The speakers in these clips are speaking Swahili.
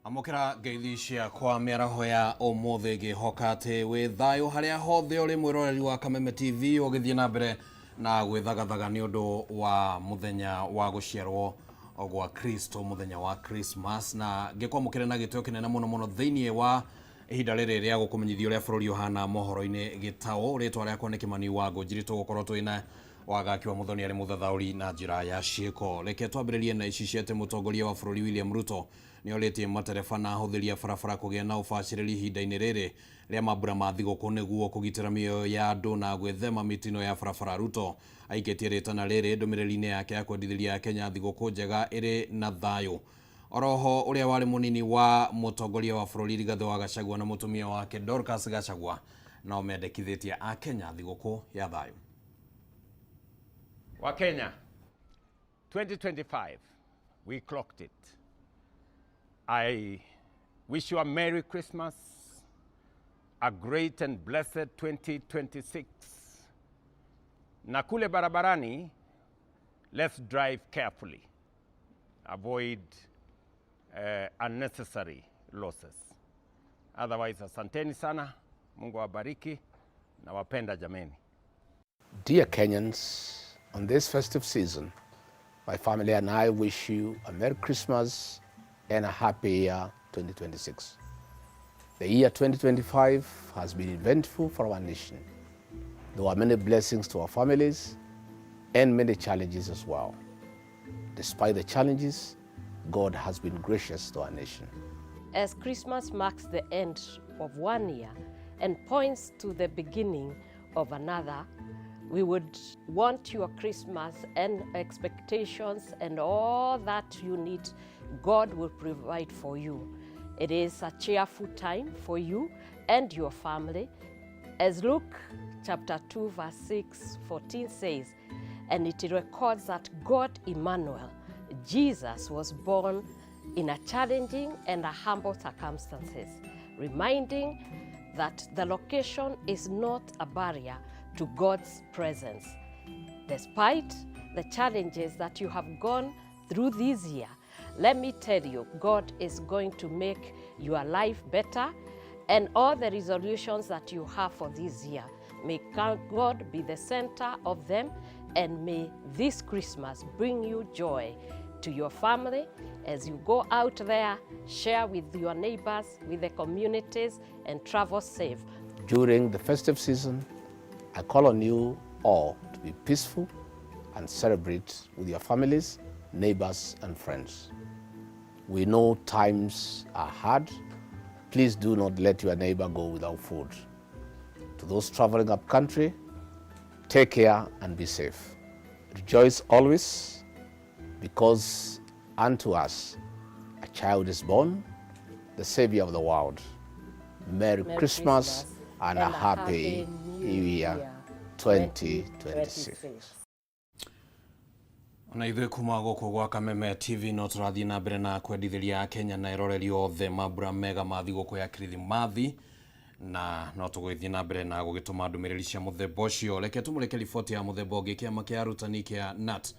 Amokera ngeithi ciakwa mĩaraho ya ũmũthĩ ngĩhoka atĩ wĩ thayũ harĩa hothe ũrĩ mwĩroreri wa Kameme TV ũgĩthiĩ na mbere na gwĩthagathaga nĩ ũndũ wa mũthenya wa gũciarwo gwa Kristo, mũthenya wa Christmas, na ngĩkwamũkĩra na gĩtĩo kĩnene mũno thĩinĩ wa ihinda rĩrĩ rĩa gũkũmenyithia ũrĩa bũrũri ũhana mohoro-inĩ gĩtaũ. Rĩtwa rĩakwa nĩ Kĩmani wa Ngũnjiri, tũgũkorwo twĩna wagaki wa Muthoni arĩ mũthathaũri na njĩra ya ciĩko. Reke twambĩrĩrie na ici cia atĩ mũtongoria wa bũrũri William Ruto nĩorĩtie matereba na ahũthĩri a barabara kũgĩa na ũbacĩrĩri ihinda-inĩ rĩrĩ rĩa mambura ma thigũkũ nĩguo kũgitĩra mĩoyo ya andũ na gwĩthema mĩtino ya barabara. Ruto aikĩtie rĩtana rĩrĩ ndũmĩrĩri-inĩ yake ya kwendithĩria Kenya thigũkũ njega ĩrĩ na thayũ. Oroho ũrĩa warĩ mũnini wa mũtongoria wa bũrũri Rigathĩ wa Gachagua na mũtumia wake Dorcas Gachagua nao mendekithĩtie a Kenya thigũkũ ya thayũ. Wa Kenya, 2025, we clocked it. I wish you a Merry Christmas, a great and blessed 2026. Na kule barabarani, let's drive carefully. Avoid unnecessary losses. Otherwise, asanteni sana, Mungu awabariki na wapenda jameni. Dear Kenyans, on this festive season, my family and I wish you a Merry Christmas and a happy year 2026. The year 2025 has been eventful for our nation. There were many blessings to our families and many challenges as well. Despite the challenges, God has been gracious to our nation. As Christmas marks the end of one year and points to the beginning of another, we would want your Christmas and expectations and all that you need, God will provide for you. It is a cheerful time for you and your family. As Luke chapter 2 verse 6-14 says, and it records that God Emmanuel, Jesus, was born in a challenging and a humble circumstances, reminding that the location is not a barrier to God's presence. Despite the challenges that you have gone through this year, let me tell you, God is going to make your life better, and all the resolutions that you have for this year, may God be the center of them, and may this Christmas bring you joy to your family as you go out there, share with your neighbors, with the communities, and travel safe. During the festive season, I call on you all to be peaceful and celebrate with your families, neighbors, and friends. We know times are hard. Please do not let your neighbor go without food. To those traveling up country, take care and be safe. Rejoice always, because unto us a child is born, the Savior of the world. Merry Christmas and a happy New Year 2026. Na ithuĩ kuma gũkũ gwa Kameme TV no tũrathiĩ na mbere na kwendithĩria Kenya na eroreri othe mambura mega ma thigũkũ ya Kirithimathi, na no tũgũthiĩ na mbere na gũgĩtũma ndũmĩrĩri cia mũthemba ũcio. Reke tũmũrĩke riboti ya mũthemba ũngĩ. Kĩama kĩa arutani kĩa KNUT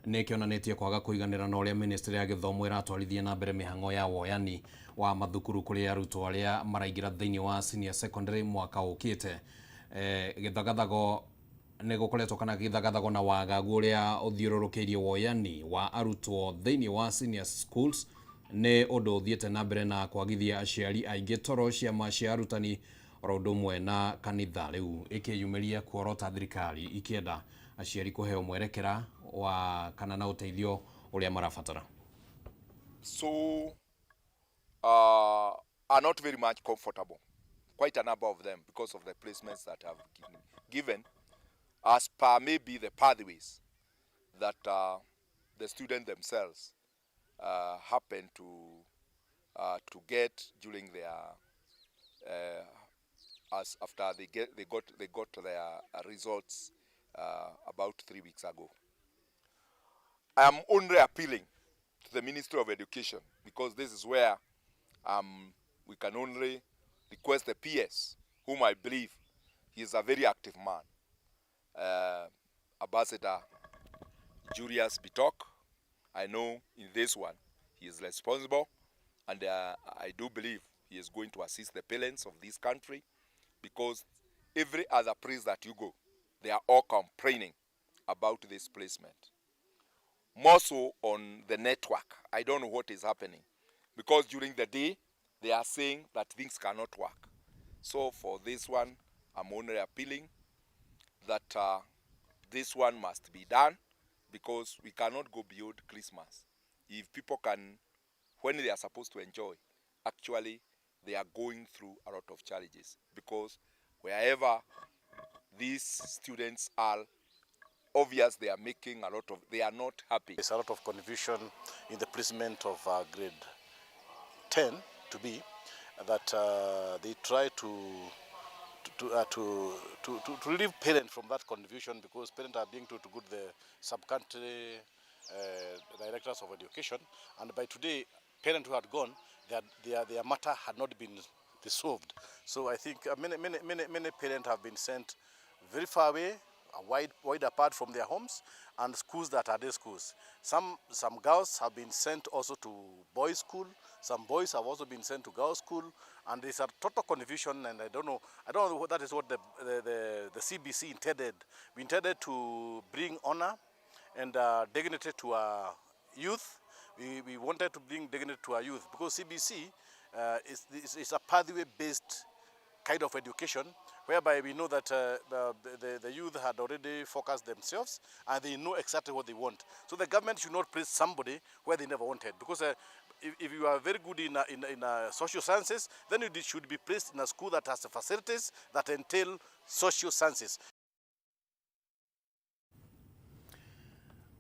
nĩkĩonanĩtie kwaga kũiganĩra na ũrĩa Ministry ya Gĩthomo ĩratwarithia na mbere mĩhang'o ya woyani wa mathukuru kũrĩ arutwo arĩa maraingĩra thĩinĩ wa senior secondary mwaka ũkĩte. Gĩthagathago nĩgũkoretwo kana gĩthagathago na wagagu ũrĩa ũthiũrũrũkĩirie woyani wa arutwo thĩinĩ wa senior schools nĩ ũndũ ũthiĩte na mbere na kwagithia aciari aingĩ toro ciama cia arutani oro ũndũ ũmwe na kanitha, rĩu ĩkĩyumĩria kuorota thirikari ikĩenda aciari kũheo mwerekera wa kana na ũteithio ũrĩa marabatara. So are not very much comfortable, quite a number of them, because of the placements that have given as per maybe the pathways that the students themselves happen to get during their as after they got their results about 3 weeks ago. I am only appealing to the Ministry of Education, because this is where we can only request the PS, whom I believe he is a very active man, Ambassador Julius Bitok. I know in this one he is responsible, and I do believe he is going to assist the parents of this country, because every other place that you go, they are all complaining about this placement. More so on the network. I don't know what is happening, because during the day they are saying that things cannot work. So for this one, I'm only appealing that this one must be done, because we cannot go beyond Christmas. If people can, when they are supposed to enjoy, actually they are going through a lot of challenges, because wherever these students are, obvious they are making a lot of, they are not happy. There's a lot of confusion in the placement of grade 10 to be that they try to relieve parents from that confusion, because parents are being told to go to the sub-country directors of education, and by today, parents who had gone, their matter had not been resolved. So I think many parents have been sent very far away, wide apart from their homes, and schools that are their schools. Some girls have been sent also to boys' school. Some boys have also been sent to girls' school, and there's a total confusion. And I don't know what that is what the CBC intended. We intended to bring honor and dignity to our youth. We wanted to bring dignity to our youth, because CBC is a pathway-based kind of education, whereby we know that the youth had already focused themselves and they know exactly what they want. So the government should not place somebody where they never wanted, because if you are very good in social sciences, then you should be placed in a school that has the facilities that entail social sciences.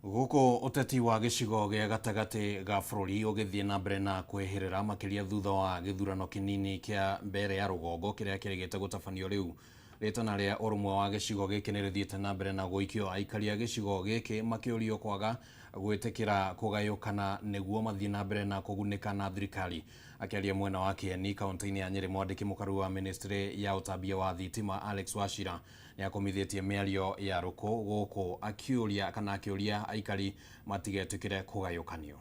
Guko uteti wa gicigo gia gatagati ga bururi ugithie na mbere na kwehirira makiria thutha wa githurano kinini kia mbere ya rugongo kiria kirigite gutabanio riu ritana ria urumwe wa gicigo giki ni rithiete na mbere na guikio aikari a gicigo giki makiurio kwaga gwitikira kugayukana niguo mathie na mbere na kugunika na thirikari. Akiaria mwena wa Kieni kaunti-ini ya Nyeri, mwandiki mukaru wa ministry ya utambia wa thitima Alex Wachira ni akomithetie miario ya ruko guku akiuria aikari matigetukire kugayukanio.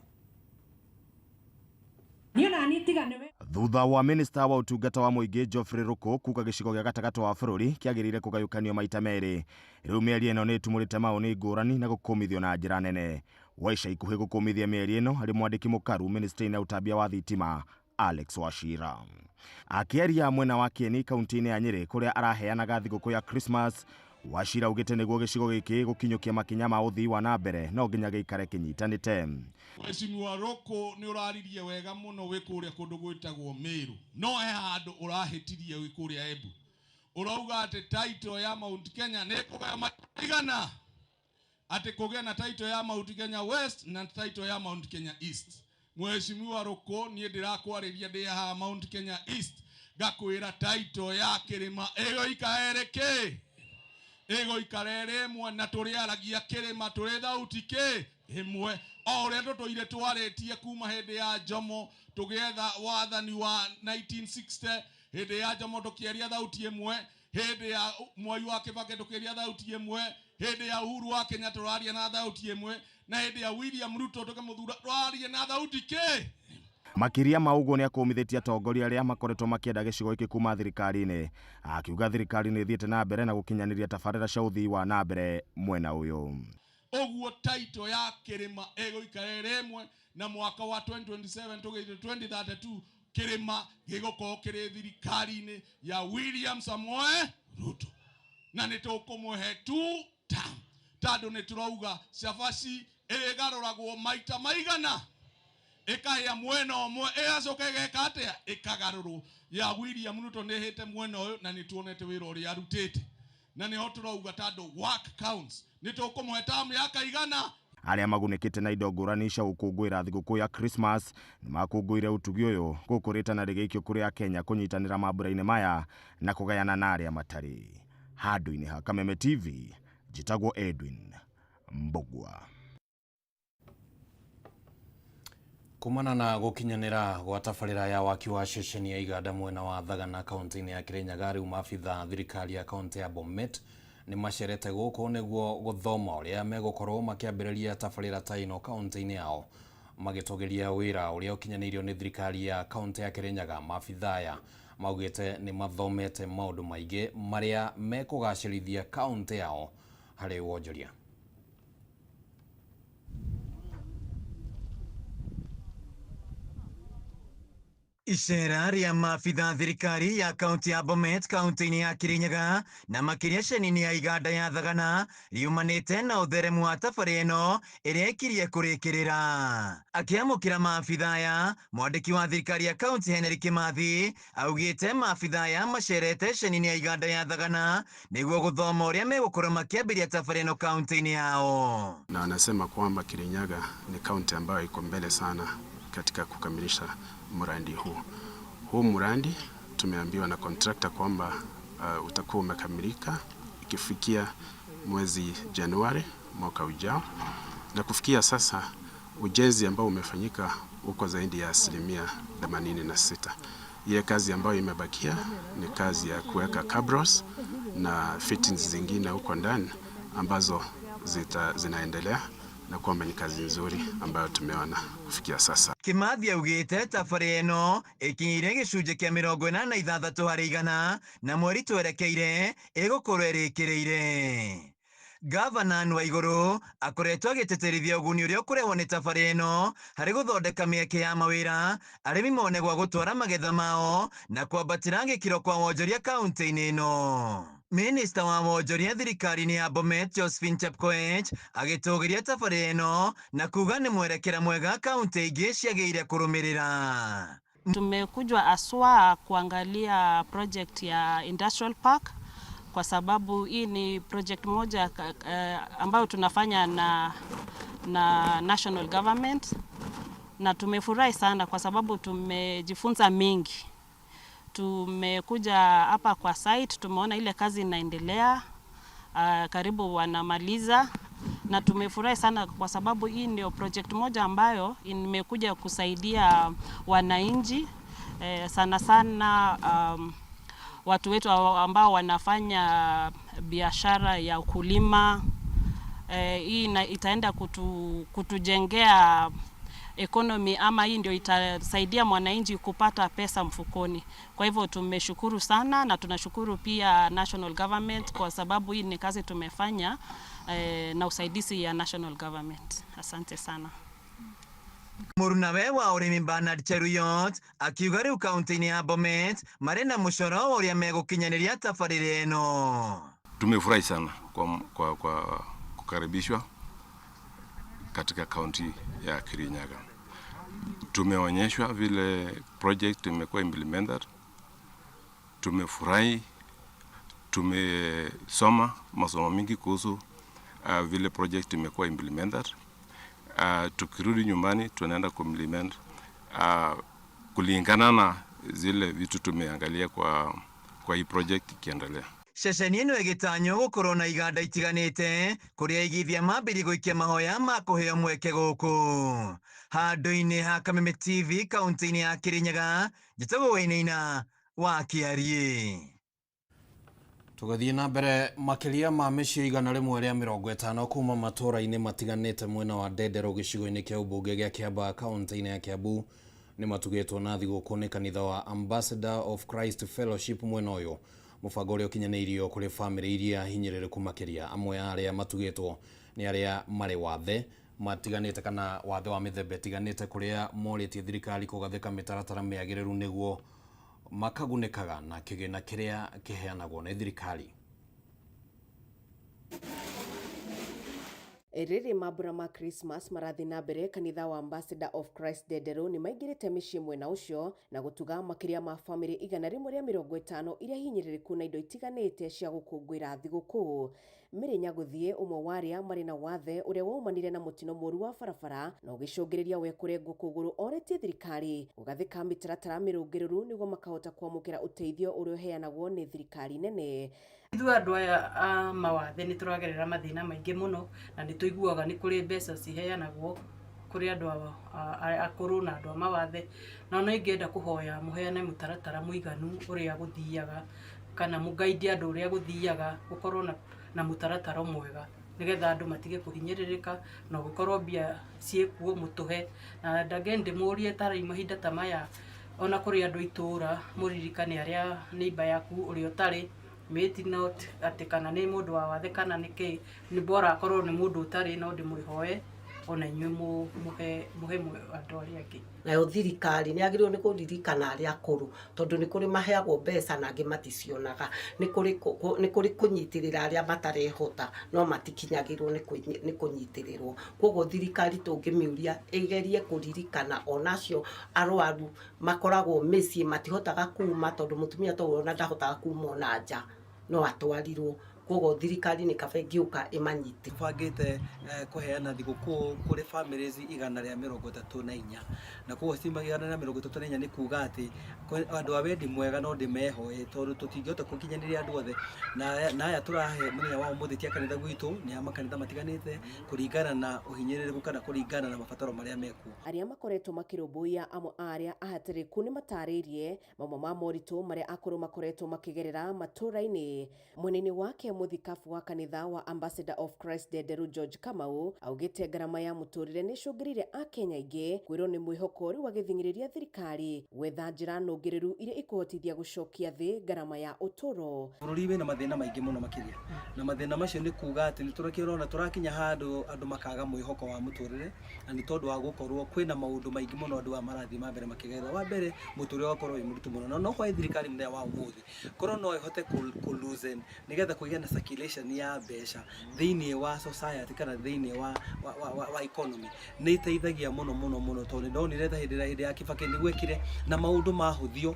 Thutha wa minista wa utungata wa muingi Geoffrey Ruko kuga gicigo gia gatagati wa bururi kiagirire kugayukanio maita meri, riu mieri ino ni itumurite mauni ngurani na gukumithio na njira nene. Waisha ikuhi gukumithia mieri ino hari mwandiki mukaru ministry ya utambia wa thitima Alex Wachira. Akiaria mwena wa Kieni kaunti-ini ya Nyeri kuria araheanaga thiguku ya Christmas, Wachira ugite niguo gicigo giki gukinyukia makinya ma uthii wa na mbere no nginya giikare kinyitanite. Mheshimiwa Roko ni uraririe wega muno wi kuria kundu gwitagwo Meru, no he handu urahitirie wi kuria Embu. Urauga ati title ya Mount Kenya ni kugaya matigana, ati kugea na title ya Mount Kenya West na title ya Mount Kenya East. Mheshimiwa Roko ni ndirakwariria ndi ha Mount Kenya East, gakwira title ya kirima ego ikaereke ego ikarere mwe na turiaragia kirima turi thauti ki imwe ore ndotoire twaretie kuma hindi ya Jomo tugetha wathani wa 1960 hindi ya Jomo tukiaria thauti imwe, hindi ya Mwai wa Kibaki tukiaria thauti imwe, hindi ya Uhuru wa Kenya turaria na thauti imwe, na hindi ya William Ruto tukimuthura turaria na thauti ki. Makiria maugo ni akumithitie atongoria aria makoretwo makienda gicigo iki kuma thirikari-ini, akiuga thirikari ni thiete na mbere na gukinyaniria tabarira cia uthii wa na mbere mwena uyu. Oguo title ya kirima ego ikarere imwe na mwaka wa 2027 tugite 2032 kirima gigukorwo kiri thirikari-ini ya William Samoei Ruto, na nitukumuhe tu tandu niturauga cabaci igaruragwo maita maigana ikahia mwena omwe igacoka igeka atia ikagarurwo. Ya William Ruto ni hite mwena uyu na nituonete wira uria arutite, na niho turauga tandu work counts nitukumuhe tamu ya kaigana. Aria magunikite na indo ngurani cia gukungwira thiguku ya Christmas ni makungwire utugi uyu gukurita na rigikio kuria Kenya kunyitanira mambura-ini maya na kugayana na aria matari. Handu-ini ha Kameme TV, jitagwo Edwin Mbugua. Kumana na gukinyanira gwa tabarira ya waki wa ceceni ya iganda mwena wa Thagana kaunti-ini ya Kirinyaga, riu maabitha thirikari ya kaunti ya Bomet ni macerete guku niguo guthoma uria megukorwo makiambiriria tabarira ta ino kaunti-ini yao. magitogeria wira uria ukinyanirio ni thirikari ya kaunti ya Kirinyaga. Maabitha aya maugite ni mathomete maundu maingi maria mekugacirithia kaunti yao hari wonjoria. Icera ria maabitha thirikari ya kaunti ya Bomet kaunti-ini ya Kirinyaga na makiria ceni-ini ya iganda ya thagana riumanite na utheremu wa tabari ino iria ikirie kurikirira. Akiamukira maabitha aya, mwandiki wa thirikari ya kaunti Henry Kimathi augite maabitha aya macerete ceni-ini ya iganda ya thagana niguo guthoma uria megukorwo makiambiria tabari ino kaunti-ini yao. Na anasema kwamba Kirinyaga ni kaunti ambayo iko mbele sana katika kukamilisha mradi huu. Huu mradi tumeambiwa na contractor kwamba utakuwa umekamilika ikifikia mwezi Januari mwaka ujao, na kufikia sasa ujenzi ambao umefanyika uko zaidi ya 86%. Ile kazi ambayo imebakia ni kazi ya kuweka cabros na fittings zingine huko ndani ambazo zinaendelea, na kwamba ni kazi nzuri ambayo tumeona kufikia sasa. Kimathi augite tabari ino ikinyire gicunji kia 86 hari igana na mweri twerekeire igukorwo irikireire. Gavana Anne Waiguru akoretwo agiteterithia uguni uria ukurehwo ni tabari ino hari guthondeka mieke ya mawira arimi mone gwa gutwara magetha mao na kwambatira gikiro kwa wonjoria kaunti-ini ino. Minista wa wonjoria thirikari-ini ya Bomet Josephine Chepkoech agitugiria tabari ino na kuga ni mwerekera mwega kaunti ingi ciagiire kurumirira. Tumekujwa aswa kuangalia project ya Industrial Park kwa sababu hii ni project moja ambayo tunafanya na national government, na tumefurahi sana kwa sababu tumejifunza mingi. Tumekuja hapa kwa site, tumeona ile kazi inaendelea, karibu wanamaliza, na tumefurahi sana kwa sababu hii ndio project moja ambayo imekuja kusaidia wananchi sana sana watu wetu ambao wanafanya biashara ya ukulima. Hii itaenda kutujengea economy, ama hii ndio itasaidia mwananchi kupata pesa mfukoni. Kwa hivyo tumeshukuru sana, na tunashukuru pia national government kwa sababu hii ni kazi tumefanya na usaidizi ya national government. Asante sana. Murunawe wa urimi Bernard Cheruyot akiuga riu kaunti-ini ya Bomet mari na mucoro uria megukinyaniria tabari ino. Tumefurahi sana kwa kukaribishwa katika kaunti ya Kirinyaga. Tumeonyeshwa vile project imekuwa implemented. Tumefurahi, tumesoma masomo mingi kuhusu vile project imekuwa implemented. Tukirudi nyumbani tunaenda kuimplement kulingana na zile vitu tumeangalia kwa hii project ikiendelea. Ceceni ino igitanyo gukorwo na iganda itiganite kuria igithia mambiri guikia mahoya ma kuheo mweke guku. Handu-ini ha Kameme TV kaunti-ini ya Kirinyaga, njitagwo Wainaina wa Kiarie. Tugathie na mbere, makiria ma mĩciĩ 150 kuma matura-inĩ matiganĩte mwena wa Ndendero gĩcigo-inĩ kĩa ũmbunge gĩa Kiambaa kaunti-inĩ ya Kiambu nĩ matugĩtwo na thigũkũ nĩ kanitha wa Ambassador of Christ Fellowship mwena ũyũ. Mũbango ũrĩa ũkinyanĩirio kũrĩ bamĩrĩ iria hinyĩrĩrĩku makĩria. Amwe arĩa matugĩtwo nĩ arĩa marĩ wathe matiganĩte kana wathe wa mĩthemba ĩtiganĩte kũrĩa morĩtie thirikari kũgathĩka mĩtaratara mĩagĩrĩru nĩguo makagunĩkaga na kĩgĩna kĩrĩa kĩheanagwo nĩ thirikari. Rĩrĩ mambura ma Christmas marathi na mbere, kanitha wa Ambassador of Christ Ndendero nĩ maingĩrĩte mĩciĩ mwena ũcio na gũtuga makĩria ma bamĩrĩ 150 iria hinyĩrĩrĩku na indo itiganĩte cia gũkũngũĩra thigũkũ. Mĩrĩ Nyagũthiĩ, ũmwe wa arĩa marĩ na wathe ũrĩa waumanire na mũtino mũru wa barabara na ũgĩcũngĩrĩria we kũrengwo kũgũrũ, orĩtie thirikari gũgathĩka mĩtaratara mĩrũngĩrĩru nĩguo makahota kwamũkĩra ũteithio ũrĩa ũheanagwo nĩ thirikari nene. Ithuĩ andũ aya a mawathe nĩ tũragerera mathĩna maingĩ mũno, na nĩ tũiguaga nĩ kũrĩ mbeca ciheanagwo kũrĩ andũ akũrũ na andũ a mawathe, na no ingĩenda kũhoya mũheane mũtaratara mũiganu ũrĩa gũthiaga kana mũgaidi andũ ũrĩa gũthiaga, gũkorwo na mũtaratara mwega nigetha andu matige kuhinyiririka na gukorwo mbia ciekuo mutuhe na ndage ndimurie tarai mahinda ta maya ona kuri andu itura muririkane aria neighbor yaku uri utari mate not atikana ni mundu wa wathe kana niki ni bora akorwo ni mundu utari no ndimwihoe ona inywe muhe andu aria angi nayo thirikari ni agirwo ni kuririkana aria akuru tondu ni kuri maheagwo mbeca na angi maticionaga ni kuri kunyitirira aria matarehota no matikinyagirwo ni kunyitirirwo koguo thirikari tungimiuria igerie kuririkana onacio arwaru makoragwo micii matihotaga kuma tondu mutumia tawona ndahotaga kuma na nja no atwarirwo koguo thirikari ni kaba ngiuka imanyite bangite kuheana thiguku kuri families 134 na koguo stima 134 ni kuga ati andu a wendi mwega no ndimehoe tondu tutingihota kukinyaniria andu othe na aya turahe muthenya wa umuthi tia kanitha gwitu ni amakanitha matiganite kuringana na uhinyiririku kana kuringana na mabataro maria meku aria makoretwo makirumbuia amwe aria ahatiriku ni mataririe mamwe ma moritu maria akuru makoretwo makigerera maturaini munini wake muthikabu wa kanitha wa Ambassador of Christ Dederu George Kamau augite ngarama ya muturire ni cungirire a Kenya ingi kwiro ni mwihoko ri wa githingiriria thirikari wetha njira nungiriru iria ikuhotithia gucokia thi ngarama ya uturo bururi we na mathina maingi muno makiria na mathina macio ni kuga ati ni turakirona turakinya handu andu makaga mwihoko wa muturire na ni tondu wa gukorwo kwina maundu maingi muno andu amarathi ma mbere makigerera wa mbere muturire wakorwo wi muritu muno no kwa thirikari muthenya wa umuthi korwo no ihote ku loosen nigetha kugia na circulation ya mbeca thiini wa society kana thiini wa economy ni iteithagia muno tondu ndonire ta hindi ya Kibaki ni gwekire na maundu mahuthio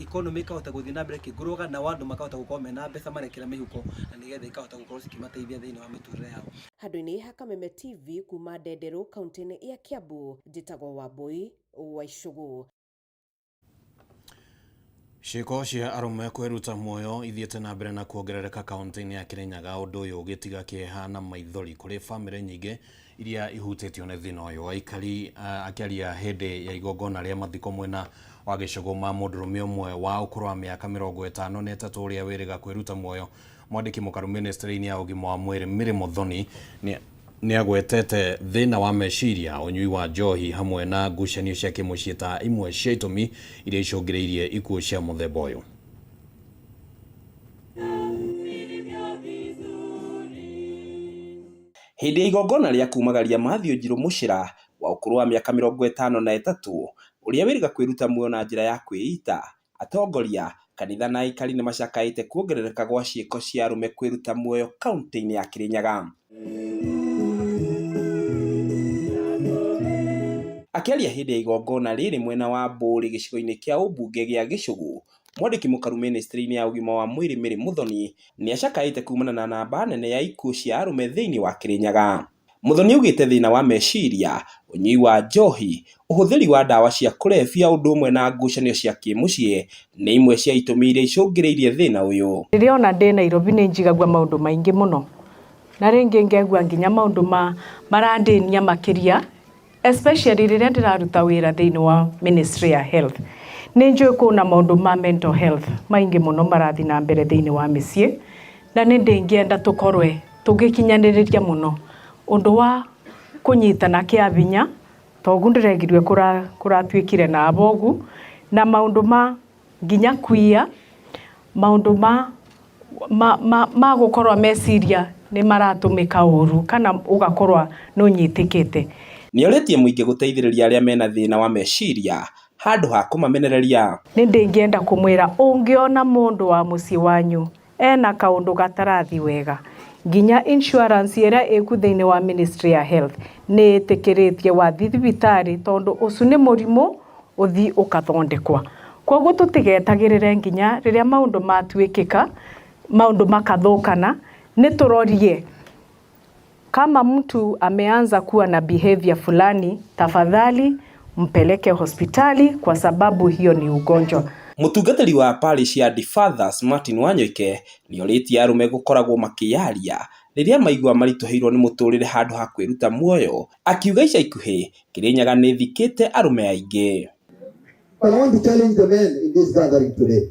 economy kahota guthii na mbere kiguruga na wandu makahota gukorwo mena mbeca marekera mihuko na nigetha ikahota gukorwo cikimateithia thiini wa miturire yao handu-ini ha Kameme TV kuma Ndenderu kaunti-ini ya Kiambu njitagwo Wambui wa Icugu. Ciiko cia arume kwiruta muoyo ithiete na mbere na kuongerereka kaunti-ini ya Kirinyaga undu uyu ugitiga kieha na maithori kuri family nyingi iria ihutitio ni thina uyu aikari akiaria hindi ya igongona ria mathiko mwena wa Gicugu ma mundurume umwe wa ukuru wa miaka 53 uria wiriga kwiruta muoyo mwandiki mukaru ministry-ini ya ugima wa mwiri Miri Muthoni ni agwetete thina wa meciria unyui wa njohi hamwe na ngucanio cia kimuciĩ ta imwe cia itũmi iria icũngĩrĩirie ikuũ cia mũthemba ũyũ. Hĩndĩ ya igongona rĩa kumagaria Mathew Njirũ Mũchira wa ũkũrũ wa mĩaka 53 ũrĩa wĩrĩga kwĩruta muoyo na njĩra ya kwĩita, atongoria kanitha na aikari nĩ macakaĩte kuongerereka gwa ciĩko cia arũme kwĩruta muoyo kaunti-inĩ ya Kirinyaga. Akiaria hindi ya igongona rĩrĩ mwena wa Mbũri gĩcigo-inĩ kĩa ũmbunge gĩa Gicugu, mwandĩki mũkaru ministry-inĩ ya ugima wa mwĩrĩ Miri Muthoni nĩ acakaĩte kumana na namba nene ya ikuũ cia arũme thĩinĩ wa Kirinyaga. Muthoni augĩte thĩna wa meciria, ũnyui wa njohi, ũhũthĩri wa ndawa cia kũrebia ũndũ ũmwe na ngucanio cia kĩmũciĩ nĩ imwe cia itũmi iria icũngĩrĩirie thĩna ũyũ. Rĩrĩa ona ndĩ Nairobi nĩ njigagua maũndũ maingĩ mũno na rĩngĩ ngegua nginya maũndũ marandĩnia makĩria, especially rĩrĩa ndĩraruta wĩra thĩinĩ wa ministry ya health. Nĩ njũĩ kuna maũndũ ma mental health maingĩ mũno marathi na mbere thĩinĩ wa mĩciĩ na nĩ ndĩngĩenda tũkorwe tũgĩkinyanĩrĩria mũno ũndũ wa kũnyitana kĩa binya togu ndĩregirie kũratuĩkire na abogu na maũndũ ma nginya kuia maũndũ ma gũkorwo meciria nĩ maratũmĩka ũru kana ũgakorwa no nyitĩkĩte. Nĩ orĩtie mũingĩ gũteithĩrĩria arĩa mena thĩna wa meciria handũ ha kũmamenereria. Nĩ ndĩngĩenda kũmwĩra ũngĩona mũndũ wa mũciĩ wanyu ena kaũndũ gatarathi wega, nginya insurance ĩrĩa ĩku thĩinĩ wa ministry ya health nĩ ĩtĩkĩrĩtie wathi thibitarĩ tondũ ũcio nĩ mũrimũ ũthi ũkathondekwa. Koguo tũtigetagĩrĩre nginya rĩrĩa maũndũ matuĩkĩka maũndũ makathũkana, nĩ tũrorie kama mtu ameanza kuwa na behavior fulani, tafadhali mpeleke hospitali kwa sababu hiyo ni ugonjwa. Mũtungatĩri wa parish ya The Fathers Martin Wanyoike nĩ orĩtie arũme gũkoragwo makĩyaria rĩrĩa maigua maritũhĩirwo nĩ mũtũrĩre handũ ha kwĩruta muoyo, akiuga ica ikuhĩ Kirinyaga nĩ thikĩte arũme aingĩ. I want to challenge the men in this gathering today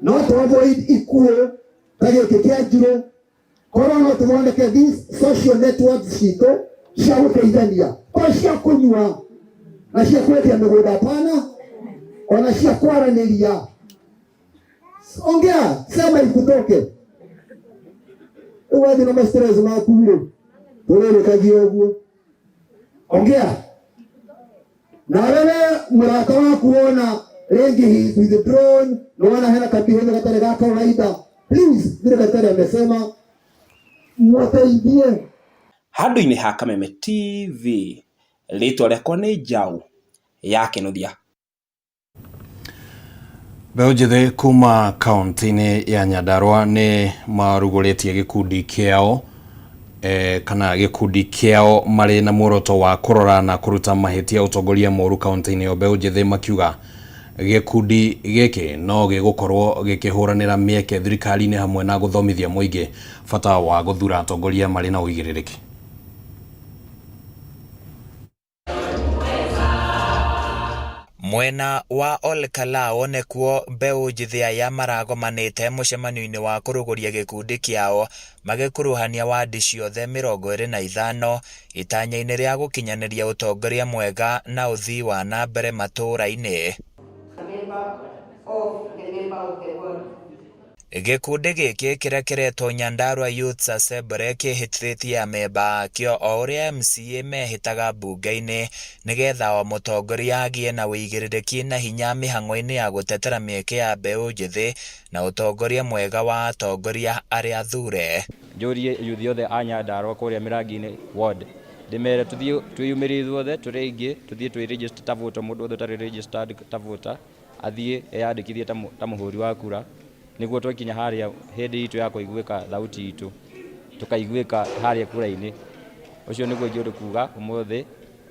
not to avoid ikuũ ta gĩkĩ kĩa Njirũ Korona tumondeke these social networks cito cia guteithania to cia kunyua na cia kwendia migunda pana ona cia kwaraniria. Ongea, sema ikutoke. Uwathi na stress maku tulele kaji oguo. Ongea. Na wewe mraka wa kuona rengi hii with the drone no wana hela kabisa katale gaka kawaida. Please, vile daktari amesema mwasaidie. Handũ-inĩ ha Kameme TV, rĩtwa rĩakwa nĩ Njau ya Kĩnuthia. Mbeũ njĩthĩ kuma kaunti-inĩ ya Nyandarua nĩ marugũrĩtie gĩkundi kĩao kana gĩkundi kĩao marĩ na muoroto wa kũrora na kũruta mahĩtia ũtongoria mũru kaunti-inĩ ya mbeũ njĩthĩ makiuga gĩkundi gĩkĩ no gĩgũkorwo gĩkĩhũranĩra mĩeke thirikari-inĩ hamwe na gũthomithia mũingĩ bata wa gũthura atongoria marĩ na ũigĩrĩrĩki. Mwena wa Olkalao nekuo mbeũ njĩthĩ aya maragomanĩte mũcemanio-inĩ wa kũrũgũria gĩkundi kĩao magĩkuruhania wadi ciothe 25 itanya-inĩ rĩa gũkinyanĩria ũtongoria mwega na ũthii wa na mbere matũũra-inĩ. Gĩkundi gĩkĩ kĩrĩa kĩretwo Nyandarua Youth Assembly kĩhĩtithĩtie amemba kĩo o ũrĩa MCA mehĩtaga mbunge-inĩ nĩgetha o mũtongoria agĩe na wĩigĩrĩrĩki na hinya mĩhang'o-inĩ ya gũtetera mĩeke ya mbeũ njĩthĩ na ũtongoria mwega wa atongoria arĩa thure. Njũrie yuthi othe a Nyandarua kũrĩa mĩrangi-inĩ ward ndĩmere twĩyumĩrie othe tũrĩ aingĩ tũthiĩ twĩ-register ta voter, mũndũ othe ũtarĩ registered ta voter athiĩ eyandĩkithie ta mũhũri wa kura niguo twakinya harĩa hĩndĩ itũ ya kũiguĩka thauti itũ tukaiguĩka harĩa kura-inĩ. Ũcio nĩguo ingĩũrĩ kuga ũmũthĩ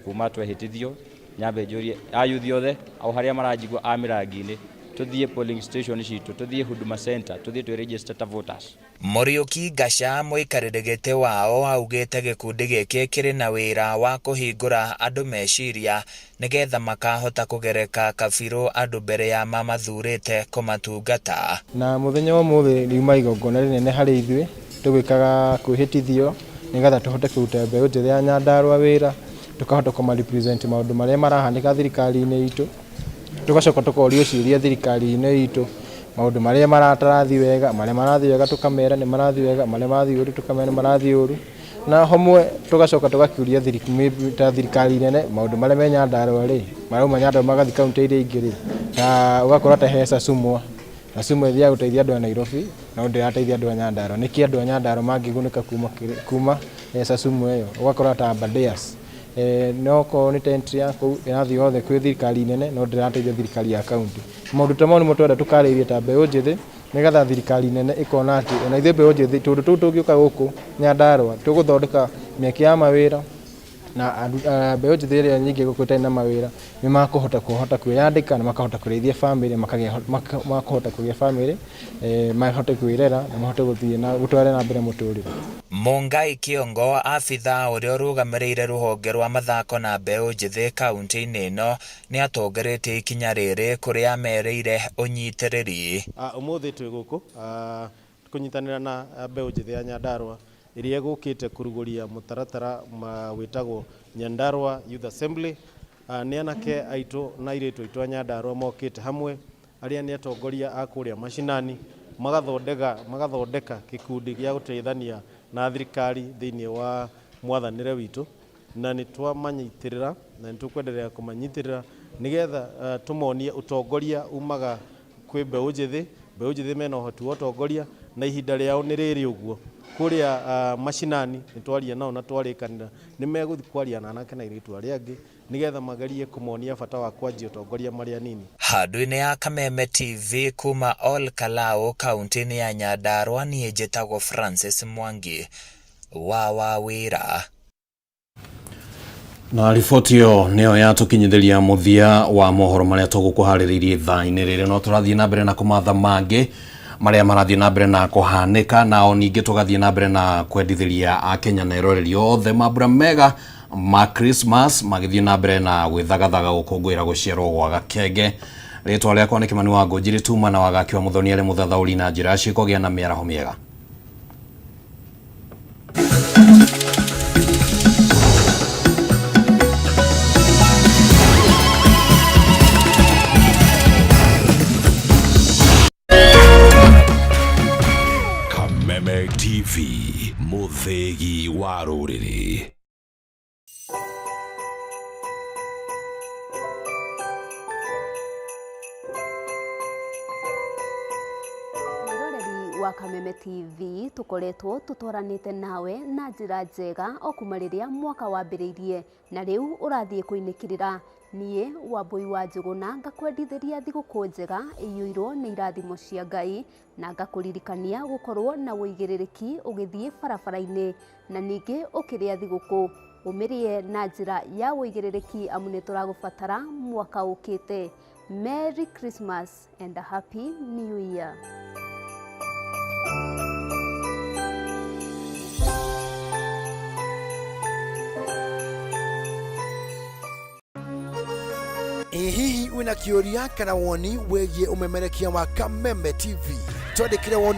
kuma twehĩtithio nyambe njũrie ayuthi othe au harĩa maranjigua a mĩrangi-inĩ tuthiĩ polling station citũ tuthiĩ Huduma Center tuthiĩ twĩ-register ta voters. Muriuki Gasha mũikarĩri gĩtĩ wao augĩte gĩkundi gĩkĩ kĩrĩ na wĩra wa kũhingũra andũ meciria nĩgetha makahota kũgereka kabirũ andũ mbere ya mamathurĩte kũmatungata. Na mũthenya wa ũmũthĩ riuma igongona rĩnene harĩ ithuĩ tũgwĩkaga kwĩhĩtithio nĩgetha tũhote kũruta mbeũ njĩthĩ ya Nyandarua wĩra tukahota kũmarepresent maũndũ marĩa marahanĩka thirikari-inĩ itũ tugacoka tukorio ciũria thirikari-inĩ itũ maũndũ marĩa maratarathi wega marĩa marathi wega tukamera nĩ marathi wega marĩa marathi ũru tukamera marathi ũru na homwe tugacoka tugakiuria thirikari nene maũndũ marĩa me Nyandarua rĩ marauma Nyandarua magathi kaunti iria ingĩ rĩ na ũgakora ta heca sumwa na sumwa ĩthiaga gũteithia andũ a Nairobi na ndĩrateithia andũ a Nyandarua nĩkĩ andũ a Nyandarua mangĩgunĩka kuma heca sumwa ĩyo ũgakora ta Abadeas no ko ni tentri yako irathi yothe kwĩ thirikari nene no ndĩrateithia thirikari ya kaunti. Maũndũ ta mau nĩmo twenda tukarĩrĩria ta mbeũ njĩthĩ nĩgetha thirikari nene ĩkona atĩ ona ithuĩ mbeũ njĩthĩ tondũ tũu tũngĩũka gũkũ Nyandarua tũgũthondeka mĩeke ya mawĩra na mbeũ njĩthĩ ĩrĩa nyingĩ gũkũ itarĩ na mawĩra nĩ makũhota kwĩyandĩka na makahota kũrĩithia famĩlĩ makahota kũgĩa famĩlĩ mahote kwĩrera na mahote gũthiĩ na gũtwara na mbere mũtũrĩre. Mungai Kiongo abitha ũrĩa ũrũgamĩrĩire rũhonge rwa mathako na mbeũ njĩthĩ kaunti-inĩ ĩno nĩ atongoretie ikinya rĩrĩ kũrĩa merĩire ũnyitĩrĩri. Ũmũthĩ twĩ gũkũ kũnyitanĩra na mbeũ njĩthĩ ya Nyandarua ĩrĩa gũkĩte kũrugũria mũtaratara wĩtagwo Nyandarua Youth Assembly. Nĩ anake aitũ na airĩtu aitũ a Nyandarua mokĩte hamwe arĩa nĩ atongoria a kũrĩa mashinani magathondeka gĩkundi gĩa gũteithania na thirikari thĩinĩ wa mwathanĩre witũ na nĩ twamanyitĩrĩra na nĩ tũkwenderea kũmanyitĩrĩra nĩgetha tũmonie ũtongoria umaga kwĩ mbeũ njĩthĩ mena ũhoti wa ũtongoria na ihinda rĩao nĩ rĩrĩ ũguo kũrĩa mashinani nĩ twaria nao na twarĩkanĩra nĩ megũthiĩ kwaria na anake na airĩtu arĩa angĩ nĩgetha magerie kũmonia bata wa kwanjia ũtongoria marĩ anini. Handũ-inĩ ya Kameme TV kuma Olkalao kaunti-inĩ ya Nyandarua niĩ njĩtagwo Francis Mwangi wa wĩra. Na riboti ĩyo nĩyo yatũkinyithĩria mũthia wa mohoro marĩa tũgũkũharĩrĩirie thaa-inĩ rĩrĩ no tũrathiĩ na mbere na kũmatha mangĩ marĩa marathiĩ na mbere na kũhanĩka na o ningĩ tũgathiĩ na mbere na kwendithĩria a Kenya na eroreri othe mambura mega ma Christmas magĩthiĩ na mbere na gwĩthagathaga gũkũngũĩra gũciarwo gwa Gakenge. Rĩtwa rĩakwa nĩ Kimani wa Ngũnjiri Tuma na wagakiwa Muthoni arĩ mũthathaũri na njĩra ciĩkũgĩa na mĩaraho mĩega. Muthegi wa Rũrĩrĩ. wa Kameme TV tukoretwo tutoranite nawe na njira njega o kuma riria mwaka wambiriirie na riu urathie kuinikirira nie Wambui wa Njuguna ngakwendithiria thiguku njega iyuirwo ni irathimo cia Ngai na ngakuririkania gukorwo na uigiririki ugithie barabara-ini na ningi ukiria thiguku umirie na njira ya uigiririki amu ni turagubatara mwaka ukite. Merry Christmas and a Happy New Year. Hihi wina kĩũria kana woni wĩgiĩ umemerekia wa Kameme TV twandĩkĩre woni